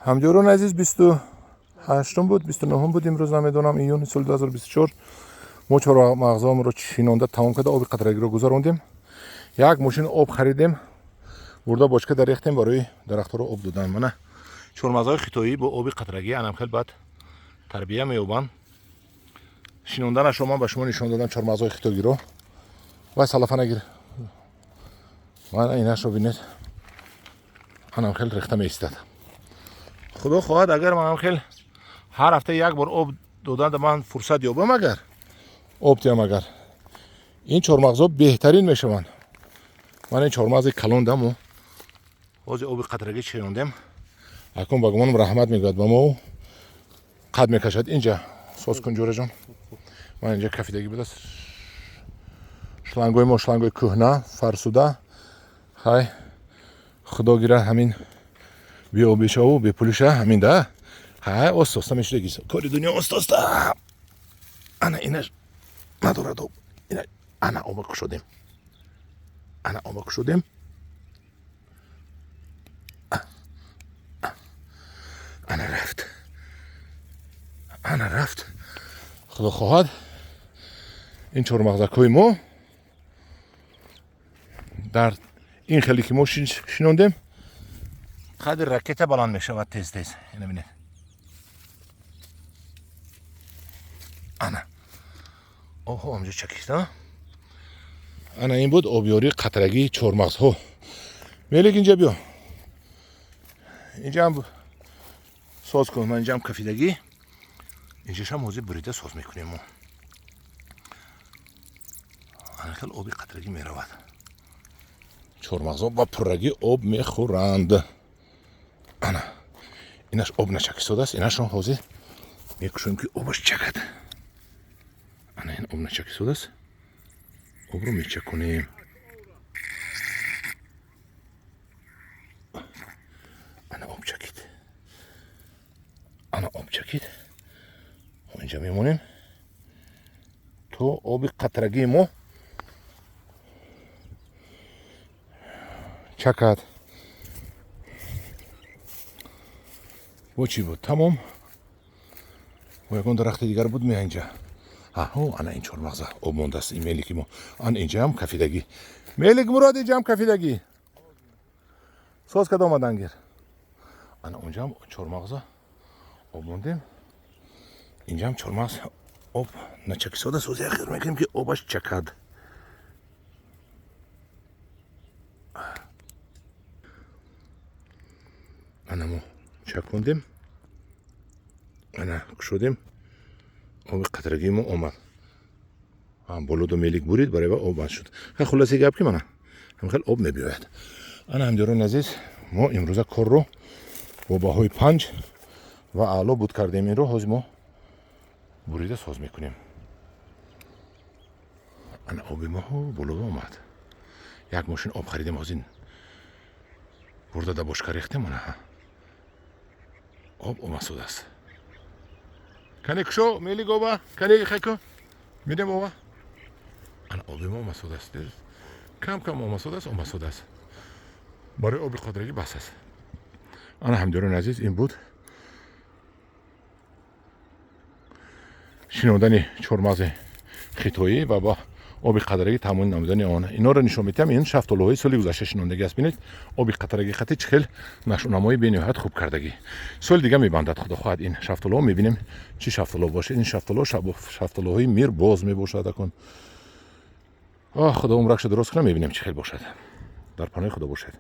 ҳамҷорон азиз 28 буд 29 буд имрӯз намедонам июни соли 2024 мо чормағзоамро шинонда тамом карда оби қатрагиро гузарондем. Як мошин об харидем, бурда бочкада рехтем барои дарахтҳоро об додан. Мана чормағзои хитоӣ бо оби қатрагӣ анам хел бад тарбия меёбанд. Шинонданашро ман ба шумо нишон додам чормағзои хитоигиро. Вай салафана гир. Мана инашро бинед. анам хел рехта меистад. خدا خواهد اگر من خیلی هر هفته یک بار آب دادن من فرصت یابم اگر آب دیم اگر این چهارمغزها بهترین میشوند. من این چهارمغز کلوندم و باز آب قطرگی چیوندم اکنون با گمانم رحمت میگوید با ما قد میکشد. اینجا ساز کن جوره جان. من اینجا کفیدگی بده شلنگوی ما شلنگوی کهنه فرسوده خای خدا گیره همین بیا بیشه و بپولشه همین ده های استاستا میشه گیز کاری دنیا استاستا انا اینش نداره دو اینا انا آمک شدیم انا رفت خدا خواهد این چهارمغزکای ما در این خیلی که ما شنوندیم قدر راکت بلند میشود تیز تیز. اینو ببینید. انا اوه اونجا چکیستا. انا این بود آبیاری قطرگی چهارمغزها. میلیک اینجا بیا. اینجا هم ساز کن. من اینجا هم کفیدگی. اینجاش هم موزه بریده ساز میکنیم ما. انا خیلی آبی قطرگی میرود. چهارمغزها با پرگی آب میخورند. انا اینش آب نچکیساده است. اینش رو حاضر میکشیم که آبش چکد. انا این آب نچکیساده است. آب رو میچکنیم. انا آب چکید. اینجا میمونیم تو آب قطرگی ما چکد. و چی بود؟ تمام. و یکون درخت دیگر بود می اینجا. آها انا این چهارمغز آب مونده است. این میلیکی ما آن اینجا هم کفیدگی. میلیک مراد اینجا هم کفیدگی. ساز کد آمدن گیر. انا اونجا هم چهارمغز آب موندیم. اینجا هم چهارمغز آب نچکیساده سوزی اخیر میکنیم که آبش چکد. انا ما چکوندیم. انا کشودیم. آب قطرگی ما آمد. بالا دو میلیک برید برای آب بند شد. خلاصه گپ که منه هم خیلی آب میبیاید. انا همجوران عزیز ما امروز کار رو با باهای 5 و اعلا بود کردیم. این رو حاضر ما بریده ساز میکنیم. انا آب ما بالا آمد. یک ماشین آب خریدیم از این برده دا باشکا ریختیم منه. آب اومد است. کنی کشو میلی گوبا کنی خیکو میدیم آبا. انا آبی ما اومد است. کم اومد است. برای آبی قدرگی بس است. انا همجوران عزیز این بود شنودن چهارمغز خیتایی و با آبی قطرگی تمام نمودن آن. اینا رو نشون میدم. این شفتالوهای سالی گذشته شنوندگی است. ببینید آبی قطرگی خطی چخیل نشونمایی به نهایت خوب کردگی. سال دیگه میبندد خدا خواهد. این شفتالو میبینیم چی شفتالو باشه. این شفتالوهای میر باز میباشد اکن. خدا عمرکش درست کنه میبینیم چخیل باشد. در پناه خدا باشد.